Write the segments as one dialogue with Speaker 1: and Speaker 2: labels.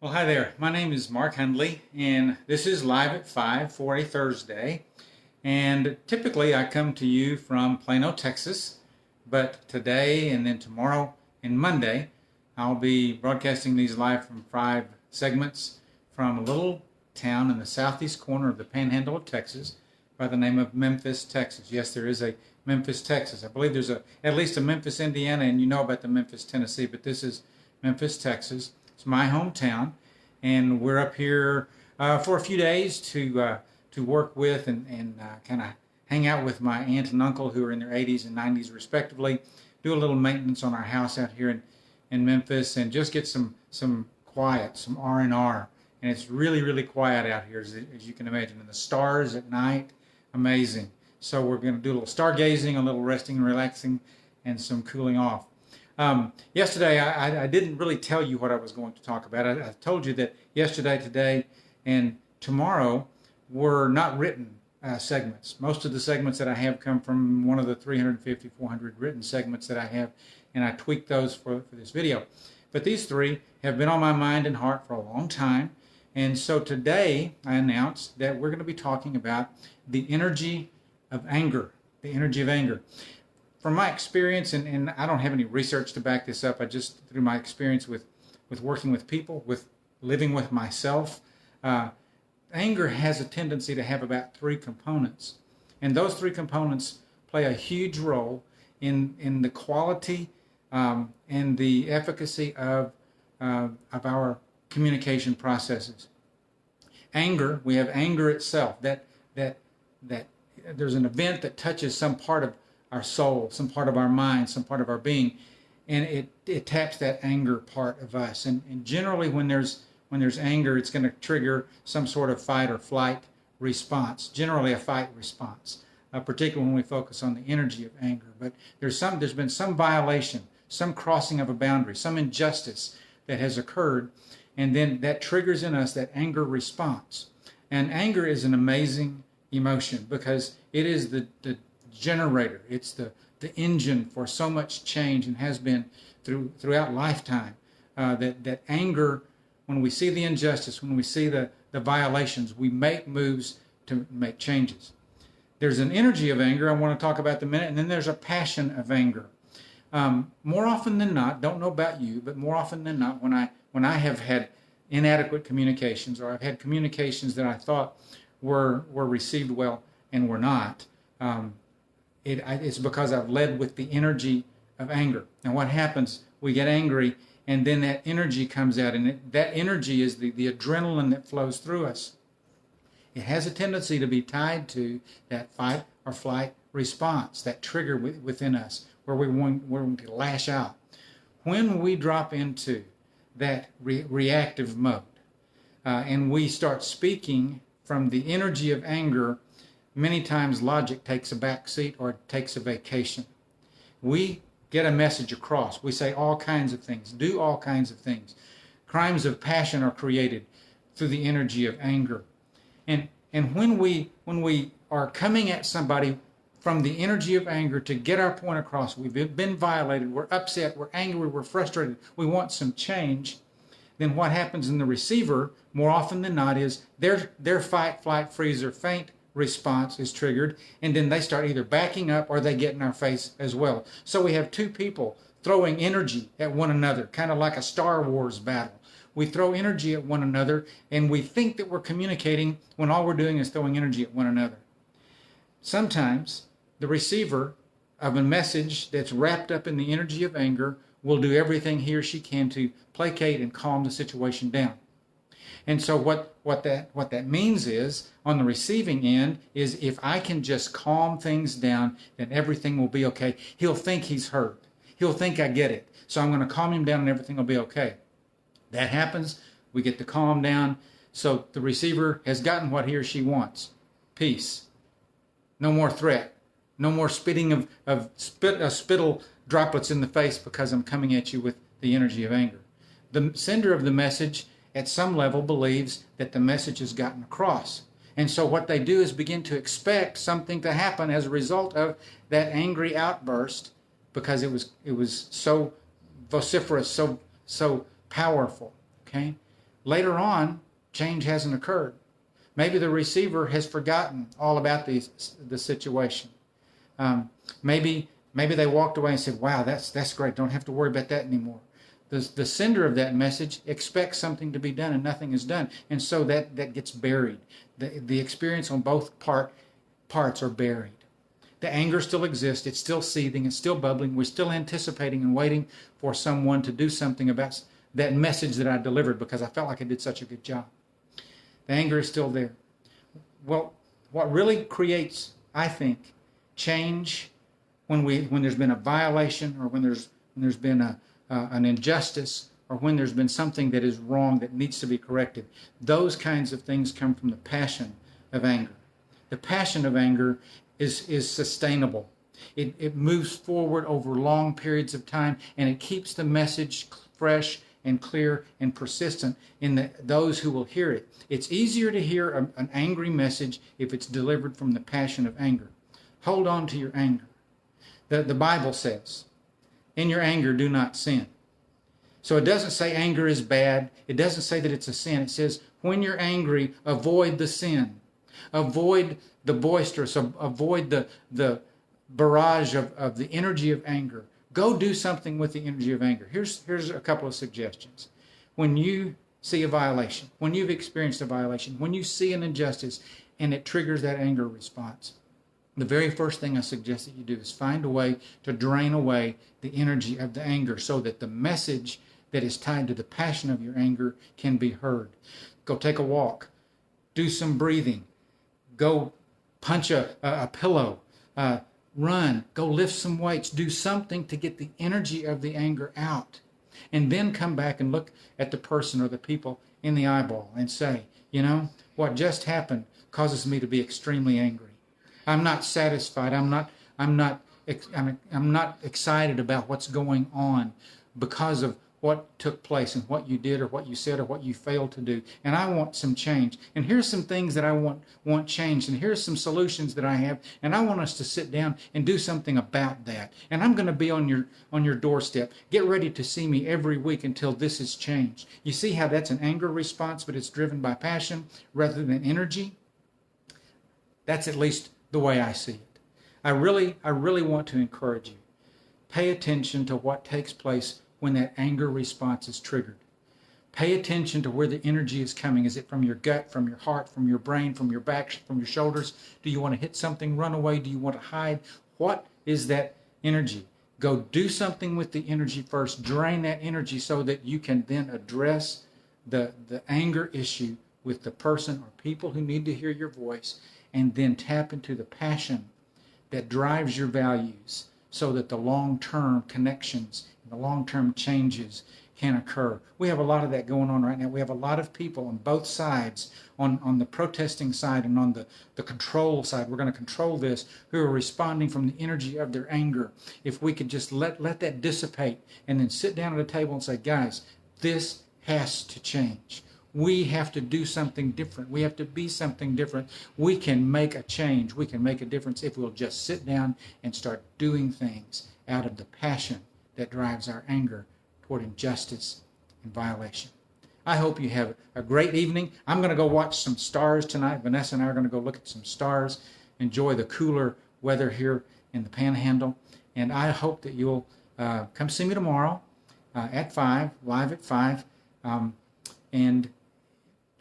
Speaker 1: Well, hi there. My name is Mark Hundley, and this is Live at 5 for a Thursday. And typically I come to you from Plano, Texas, but today and then tomorrow and Monday, I'll be broadcasting these live from 5 segments from a little town in the southeast corner of the panhandle of Texas by the name of Memphis, Texas. Yes, there is a Memphis, Texas. I believe there's at least a Memphis, Indiana, and you know about the Memphis, Tennessee, but this is Memphis, Texas. It's my hometown, and we're up here for a few days to work with and kind of hang out with my aunt and uncle who are in their 80s and 90s respectively, do a little maintenance on our house out here in Memphis, and just get some quiet, some R&R. And it's really, really quiet out here, as you can imagine. And the stars at night, amazing. So we're going to do a little stargazing, a little resting and relaxing, and some cooling off. Yesterday, I didn't really tell you what I was going to talk about. I told you that yesterday, today, and tomorrow were not written segments. Most of the segments that I have come from one of the 350, 400 written segments that I have, and I tweaked those for this video. But these three have been on my mind and heart for a long time. And so today, I announced that we're going to be talking about the energy of anger, the energy of anger. From my experience, and I don't have any research to back this up, I just, through my experience with working with people, with living with myself, anger has a tendency to have about 3 components. And those 3 components play a huge role in the quality and the efficacy of our communication processes. Anger, we have anger itself, that there's an event that touches some part of our soul, some part of our mind, some part of our being, and it taps that anger part of us. And generally when there's anger, it's going to trigger some sort of fight or flight response, generally a fight response, particularly when we focus on the energy of anger. But there's been some violation, some crossing of a boundary, some injustice that has occurred, and then that triggers in us that anger response. And anger is an amazing emotion because it is the generator. It's the engine for so much change, and has been throughout lifetime. That anger, when we see the injustice, when we see the violations, we make moves to make changes. There's an energy of anger I want to talk about in a minute, and then there's a passion of anger. More often than not, don't know about you, but more often than not, when I have had inadequate communications, or I've had communications that I thought were received well and were not, it's because I've led with the energy of anger. And what happens, we get angry, and then that energy comes out, and that energy is the adrenaline that flows through us. It has a tendency to be tied to that fight or flight response, that trigger within us, where we're going to lash out. When we drop into that reactive mode, and we start speaking from the energy of anger, many times logic takes a back seat or takes a vacation. We get a message across. We say all kinds of things, do all kinds of things. Crimes of passion are created through the energy of anger. And when we are coming at somebody from the energy of anger to get our point across, we've been violated, we're upset, we're angry, we're frustrated, we want some change, then what happens in the receiver, more often than not, is their fight, flight, freeze, or faint response is triggered, and then they start either backing up or they get in our face as well. So we have 2 people throwing energy at one another, kind of like a Star Wars battle. We throw energy at one another, and we think that we're communicating when all we're doing is throwing energy at one another. Sometimes the receiver of a message that's wrapped up in the energy of anger will do everything he or she can to placate and calm the situation down. And so what that means is, on the receiving end, is if I can just calm things down, then everything will be okay. He'll think he's heard. He'll think I get it. So I'm going to calm him down and everything will be okay. That happens. We get to calm down. So the receiver has gotten what he or she wants. Peace. No more threat. No more spitting of spittle droplets in the face because I'm coming at you with the energy of anger. The sender of the message at some level believes that the message has gotten across. And so what they do is begin to expect something to happen as a result of that angry outburst, because it was so vociferous, so powerful. Okay? Later on, change hasn't occurred. Maybe the receiver has forgotten all about the situation. Maybe they walked away and said, wow, that's great. Don't have to worry about that anymore. The sender of that message expects something to be done and nothing is done. And so that gets buried. The experience on both parts are buried. The anger still exists. It's still seething. It's still bubbling. We're still anticipating and waiting for someone to do something about that message that I delivered because I felt like I did such a good job. The anger is still there. Well, what really creates, I think, change when there's been a violation or when there's been an injustice or when there's been something that is wrong that needs to be corrected, those kinds of things come from the passion of anger. The passion of anger is sustainable. It moves forward over long periods of time, and it keeps the message fresh and clear and persistent in those who will hear it. It's easier to hear an angry message if it's delivered from the passion of anger. Hold on to your anger. The Bible says, in your anger, do not sin. So it doesn't say anger is bad. It doesn't say that it's a sin. It says, when you're angry, avoid the sin. Avoid the boisterous. Avoid the barrage of the energy of anger. Go do something with the energy of anger. Here's a couple of suggestions. When you see a violation, when you've experienced a violation, when you see an injustice and it triggers that anger response, the very first thing I suggest that you do is find a way to drain away the energy of the anger so that the message that is tied to the passion of your anger can be heard. Go take a walk. Do some breathing. Go punch a pillow. Run. Go lift some weights. Do something to get the energy of the anger out. And then come back and look at the person or the people in the eyeball and say, you know, what just happened causes me to be extremely angry. I'm not satisfied. I'm not excited about what's going on because of what took place and what you did or what you said or what you failed to do. And I want some change. And here's some things that I want changed. And here's some solutions that I have. And I want us to sit down and do something about that. And I'm going to be on your doorstep. Get ready to see me every week until this is changed. You see how that's an anger response, but it's driven by passion rather than energy? That's at least the way I see it. I really want to encourage you. Pay attention to what takes place when that anger response is triggered. Pay attention to where the energy is coming. Is it from your gut, from your heart, from your brain, from your back, from your shoulders? Do you want to hit something, run away? Do you want to hide? What is that energy? Go do something with the energy first. Drain that energy so that you can then address the anger issue with the person or people who need to hear your voice, and then tap into the passion that drives your values so that the long-term connections and the long-term changes can occur. We have a lot of that going on right now. We have a lot of people on both sides, on the protesting side and on the control side. We're going to control this, who are responding from the energy of their anger. If we could just let that dissipate and then sit down at a table and say, guys, this has to change. We have to do something different. We have to be something different. We can make a change. We can make a difference if we'll just sit down and start doing things out of the passion that drives our anger toward injustice and violation. I hope you have a great evening. I'm going to go watch some stars tonight. Vanessa and I are going to go look at some stars, enjoy the cooler weather here in the Panhandle. And I hope that you'll come see me tomorrow at 5, live at 5.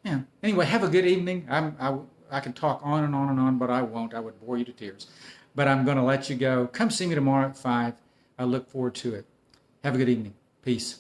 Speaker 1: Yeah. Anyway, have a good evening. I can talk on and on and on, but I won't. I would bore you to tears. But I'm going to let you go. Come see me tomorrow at 5. I look forward to it. Have a good evening. Peace.